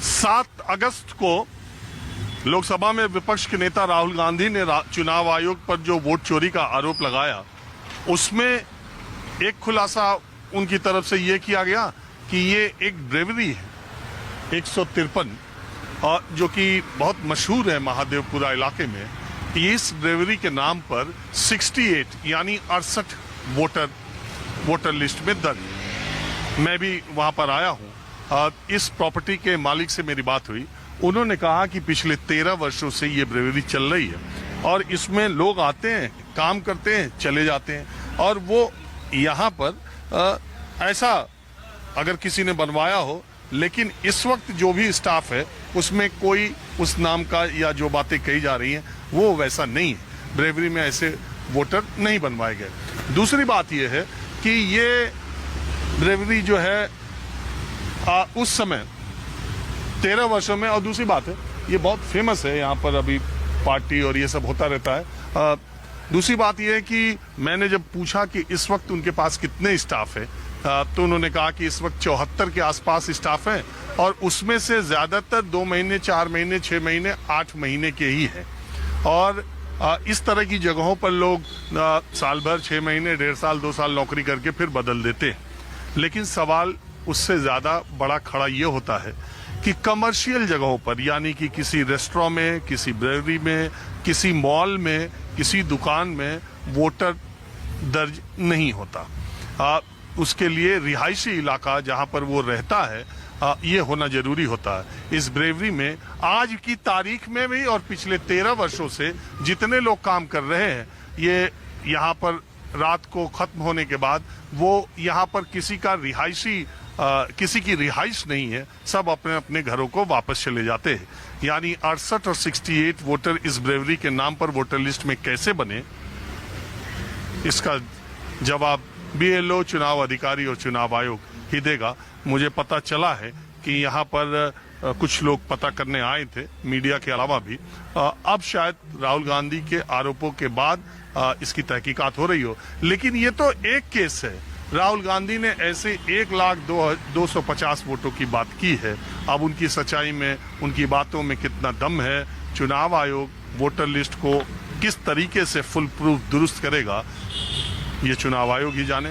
7 अगस्त को लोकसभा में विपक्ष के नेता राहुल गांधी ने चुनाव आयोग पर जो वोट चोरी का आरोप लगाया, उसमें एक खुलासा उनकी तरफ से यह किया गया कि ये एक ब्रेवरी है 153, और जो कि बहुत मशहूर है महादेवपुरा इलाके में। इस ब्रेवरी के नाम पर 68 यानी 68 वोटर लिस्ट में दर्ज। मैं भी वहां पर आया हूं। इस प्रॉपर्टी के मालिक से मेरी बात हुई। उन्होंने कहा कि पिछले 13 वर्षों से ये ब्रेवरी चल रही है और इसमें लोग आते हैं, काम करते हैं, चले जाते हैं, और वो यहाँ पर ऐसा अगर किसी ने बनवाया हो, लेकिन इस वक्त जो भी स्टाफ है उसमें कोई उस नाम का या जो बातें कही जा रही हैं वो वैसा नहीं है। ब्रेवरी में ऐसे वोटर नहीं बनवाए गए। दूसरी बात यह है कि ये ब्रेवरी जो है उस समय 13 वर्षों में, और दूसरी बात है ये बहुत फेमस है, यहाँ पर अभी पार्टी और ये सब होता रहता है। दूसरी बात यह है कि मैंने जब पूछा कि इस वक्त उनके पास कितने स्टाफ है, तो उन्होंने कहा कि इस वक्त 74 के आसपास स्टाफ है, और उसमें से ज्यादातर 2 महीने, 4 महीने, 6 महीने, 8 महीने के ही है। और इस तरह की जगहों पर लोग साल भर, 6 महीने, 1.5 साल, 2 साल नौकरी करके फिर बदल देते हैं। लेकिन सवाल उससे ज्यादा बड़ा खड़ा ये होता है कि कमर्शियल जगहों पर, यानी कि किसी रेस्टोरेंट में, किसी ब्रेवरी में, किसी मॉल में, किसी दुकान में वोटर दर्ज नहीं होता। उसके लिए रिहायशी इलाका जहां पर वो रहता है ये होना जरूरी होता है। इस ब्रेवरी में आज की तारीख में भी और पिछले 13 वर्षों से जितने लोग काम कर रहे हैं, ये यहाँ पर रात को खत्म होने के बाद वो यहाँ पर किसी की रिहाइश नहीं है, सब अपने अपने घरों को वापस चले जाते हैं। यानी 68 और 68 वोटर इस ब्रेवरी के नाम पर वोटर लिस्ट में कैसे बने, इसका जवाब BLO, चुनाव अधिकारी और चुनाव आयोग ही देगा। मुझे पता चला है कि यहाँ पर कुछ लोग पता करने आए थे, मीडिया के अलावा भी। अब शायद राहुल गांधी के आरोपों के बाद इसकी तहकीकात हो रही हो, लेकिन ये तो एक केस है। राहुल गांधी ने ऐसे 1,02,250 वोटों की बात की है। अब उनकी सच्चाई में, उनकी बातों में कितना दम है, चुनाव आयोग वोटर लिस्ट को किस तरीके से फुल प्रूफ दुरुस्त करेगा, ये चुनाव आयोग ही जाने।